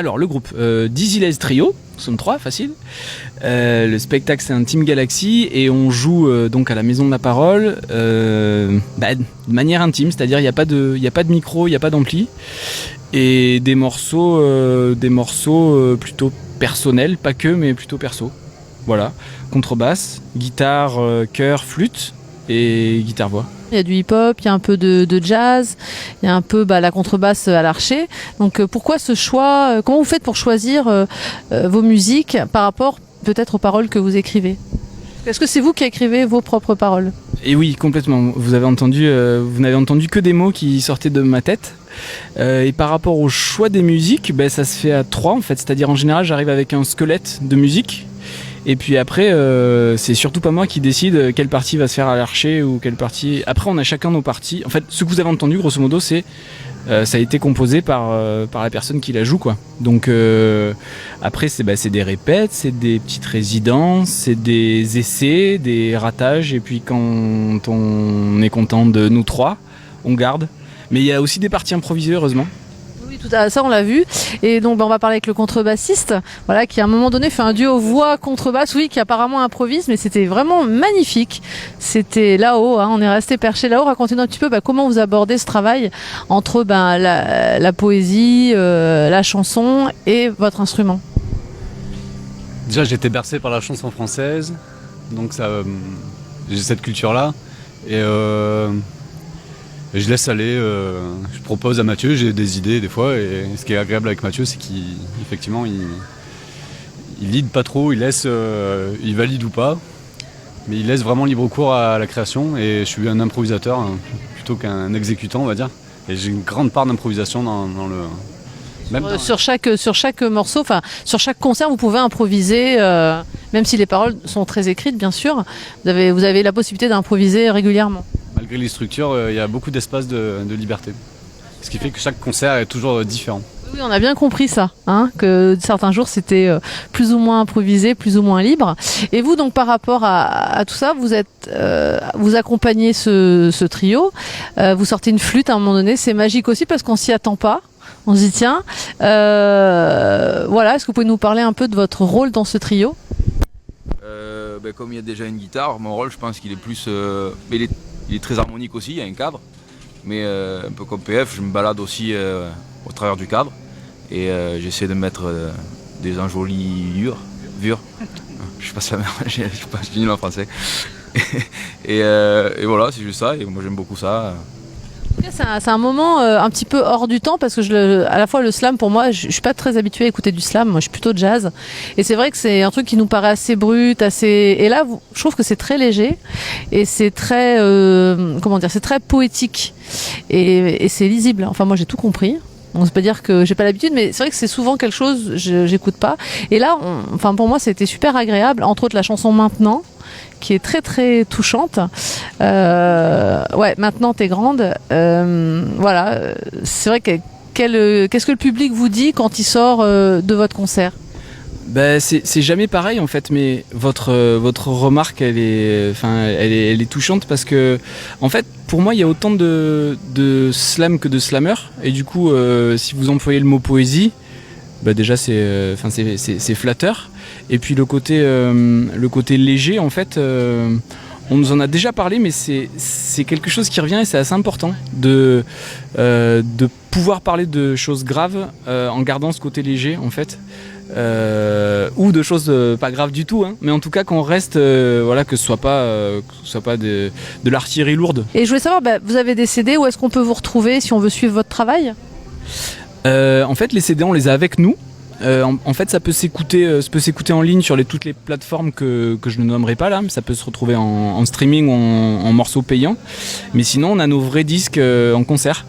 Alors, le groupe Dizzy Lays Trio, sont 3, facile. Le spectacle, c'est un Team Galaxy et on joue donc à la Maison de la Parole de manière intime, c'est-à-dire il n'y a pas de micro, il n'y a pas d'ampli et des morceaux plutôt personnels, pas que, mais plutôt perso. Voilà, contrebasse, guitare, chœur, flûte et guitare-voix. Il y a du hip-hop, il y a un peu de jazz, il y a un peu la contrebasse à l'archer. Donc pourquoi ce choix comment vous faites pour choisir vos musiques par rapport peut-être aux paroles que vous écrivez? Est-ce que c'est vous qui écrivez vos propres paroles? Et oui, complètement. Vous n'avez entendu que des mots qui sortaient de ma tête. Et par rapport au choix des musiques, ça se fait à 3 en fait. C'est-à-dire en général, j'arrive avec un squelette de musique. Et puis après, c'est surtout pas moi qui décide quelle partie va se faire à l'archer ou quelle partie. Après, on a chacun nos parties. En fait, ce que vous avez entendu, grosso modo, ça a été composé par la personne qui la joue, quoi. Donc après, c'est des répètes, c'est des petites résidences, c'est des essais, des ratages. Et puis quand on est content de nous 3, on garde. Mais il y a aussi des parties improvisées, heureusement. Tout à ça on l'a vu et donc on va parler avec le contrebassiste qui à un moment donné fait un duo voix contrebasse qui apparemment improvise mais c'était vraiment magnifique, c'était là-haut on est resté perché là-haut. Racontez-nous un petit peu comment vous abordez ce travail entre la poésie, la chanson et votre instrument. Déjà j'étais bercé par la chanson française donc j'ai cette culture là et je laisse aller, je propose à Mathieu, j'ai des idées des fois et ce qui est agréable avec Mathieu c'est qu'effectivement il lead pas trop, il valide ou pas, mais il laisse vraiment libre cours à la création et je suis un improvisateur plutôt qu'un exécutant on va dire et j'ai une grande part d'improvisation dans le... Sur chaque morceau, sur chaque concert vous pouvez improviser, même si les paroles sont très écrites bien sûr, vous avez la possibilité d'improviser régulièrement. Malgré les structures, il y a beaucoup d'espace de liberté. Ce qui fait que chaque concert est toujours différent. Oui, on a bien compris ça, que certains jours c'était plus ou moins improvisé, plus ou moins libre. Et vous, donc par rapport à tout ça, vous accompagnez ce trio, vous sortez une flûte à un moment donné, c'est magique aussi parce qu'on s'y attend pas. On se dit tiens, est-ce que vous pouvez nous parler un peu de votre rôle dans ce trio? Comme il y a déjà une guitare, mon rôle je pense qu'il est plus... il est très harmonique aussi, il y a un cadre, mais un peu comme PF, je me balade aussi au travers du cadre et j'essaie de mettre des enjolivures, je sais pas si je suis nul en français, et voilà, c'est juste ça, et moi j'aime beaucoup ça. C'est un moment un petit peu hors du temps parce que à la fois le slam pour moi je suis pas très habituée à écouter du slam, moi je suis plutôt jazz et c'est vrai que c'est un truc qui nous paraît assez brut, et là je trouve que c'est très léger et c'est très c'est très poétique et c'est lisible, enfin moi j'ai tout compris. On ne peut pas dire que j'ai pas l'habitude, mais c'est vrai que c'est souvent quelque chose j'écoute pas. Et là, pour moi, c'était super agréable. Entre autres, la chanson Maintenant, qui est très très touchante. Maintenant t'es grande. C'est vrai que qu'est-ce que le public vous dit quand il sort de votre concert? C'est jamais pareil en fait, mais votre remarque elle est touchante parce que en fait pour moi il y a autant de slam que de slammer et du coup si vous employez le mot poésie, déjà c'est flatteur et puis le côté léger en fait on nous en a déjà parlé mais c'est quelque chose qui revient et c'est assez important de pouvoir parler de choses graves en gardant ce côté léger en fait. Ou de choses pas graves du tout, mais en tout cas qu'on reste, que ce soit pas de l'artillerie lourde. Et je voulais savoir, vous avez des CD, où est-ce qu'on peut vous retrouver si on veut suivre votre travail? En fait, les CD, on les a avec nous. En fait, ça peut s'écouter en ligne sur toutes les plateformes que je ne nommerai pas là, mais ça peut se retrouver en streaming ou en morceaux payants. Mais sinon, on a nos vrais disques en concert.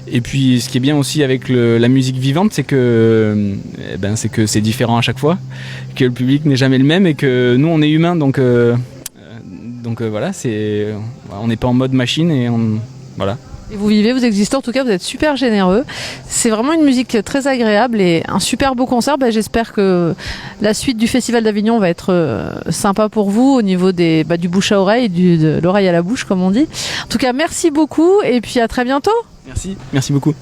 Et puis ce qui est bien aussi avec la musique vivante, c'est que c'est différent à chaque fois, que le public n'est jamais le même et que nous on est humains, donc voilà, on n'est pas en mode machine et voilà. Et vous vivez, vous existez, en tout cas vous êtes super généreux. C'est vraiment une musique très agréable et un super beau concert. J'espère que la suite du Festival d'Avignon va être sympa pour vous au niveau du bouche à oreille, de l'oreille à la bouche comme on dit. En tout cas merci beaucoup et puis à très bientôt. Merci beaucoup.